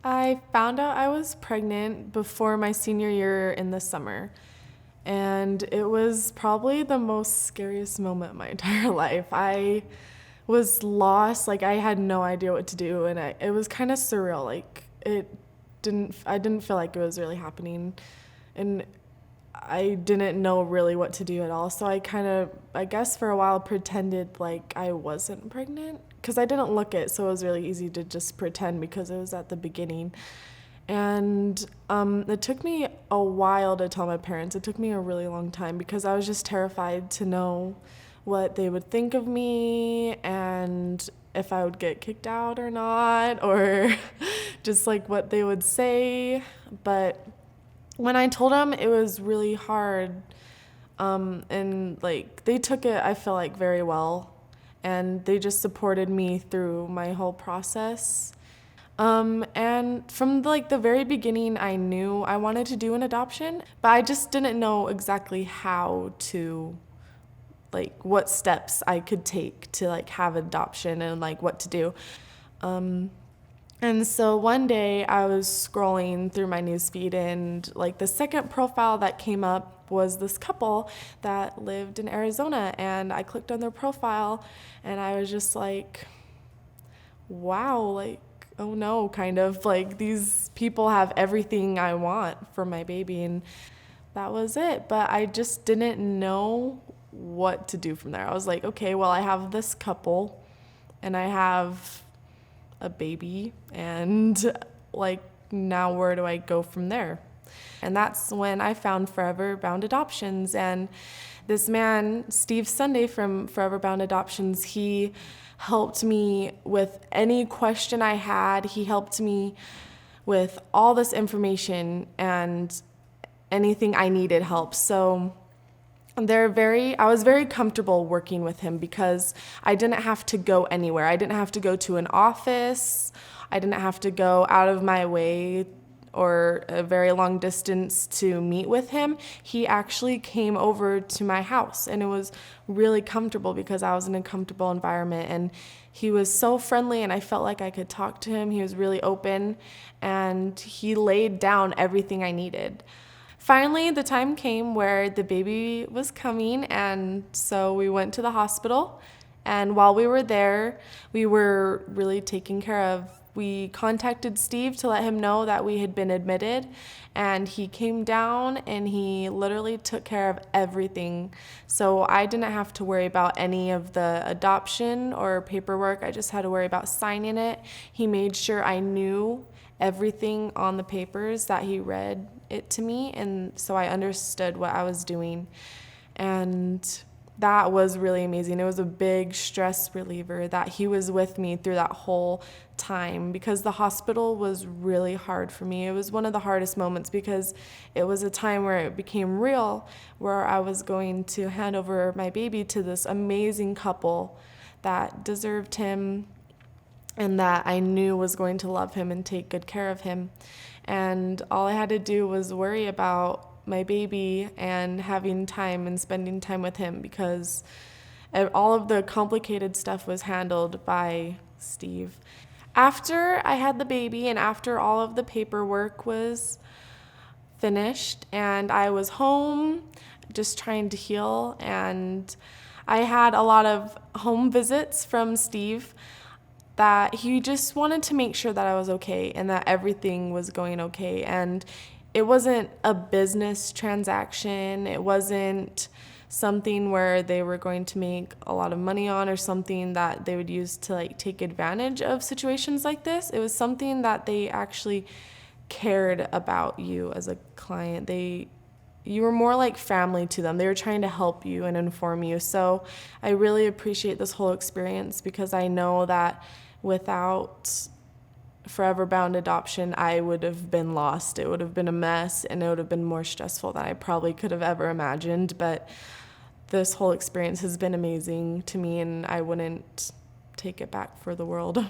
I found out I was pregnant before my senior year in the summer. And it was probably the most scariest moment of my entire life. I was lost, like I had no idea what to do, and it was kind of surreal. Like I didn't feel like it was really happening, and I didn't know really what to do at all. So I guess for a while pretended like I wasn't pregnant because I didn't look it. So it was really easy to just pretend because it was at the beginning. And it took me a while to tell my parents. It took me a really long time because I was just terrified to know what they would think of me and if I would get kicked out or not, or just like what they would say. But when I told them, it was really hard. And like they took it, I feel like, very well. And they just supported me through my whole process. And from like the very beginning, I knew I wanted to do an adoption, but I just didn't know exactly how to, like, what steps I could take to like have adoption and like what to do. And so one day I was scrolling through my newsfeed, and like the second profile that came up was this couple that lived in Arizona, and I clicked on their profile and I was just like, wow, like, oh no, kind of like these people have everything I want for my baby, and that was it. But I just didn't know what to do from there. I was like, okay, well, I have this couple and I have a baby, and like, now where do I go from there? And that's when I found Forever Bound Adoptions. And this man, Steve Sunday from Forever Bound Adoptions, he helped me with any question I had. He helped me with all this information and anything I needed help. So I was very comfortable working with him because I didn't have to go anywhere. I didn't have to go to an office. I didn't have to go out of my way or a very long distance to meet with him. He actually came over to my house, and it was really comfortable because I was in a comfortable environment, and he was so friendly, and I felt like I could talk to him. He was really open, and he laid down everything I needed. Finally, the time came where the baby was coming, and so we went to the hospital. And while we were there, we were really taken care of. We contacted Steve to let him know that we had been admitted, and he came down and he literally took care of everything. So I didn't have to worry about any of the adoption or paperwork. I just had to worry about signing it. He made sure I knew everything on the papers, that he read it to me, and so I understood what I was doing. And that was really amazing. It was a big stress reliever that he was with me through that whole time, because the hospital was really hard for me. It was one of the hardest moments because it was a time where it became real, where I was going to hand over my baby to this amazing couple that deserved him and that I knew was going to love him and take good care of him. And all I had to do was worry about my baby and having time and spending time with him, because all of the complicated stuff was handled by Steve. After I had the baby and after all of the paperwork was finished and I was home just trying to heal, and I had a lot of home visits from Steve, that he just wanted to make sure that I was okay and that everything was going okay. And it wasn't a business transaction. It wasn't something where they were going to make a lot of money on, or something that they would use to like take advantage of situations like this. It was something that they actually cared about you as a client. You were more like family to them. They were trying to help you and inform you. So I really appreciate this whole experience, because I know that without Forever Bound Adoption, I would have been lost. It would have been a mess, and it would have been more stressful than I probably could have ever imagined. But this whole experience has been amazing to me, and I wouldn't take it back for the world.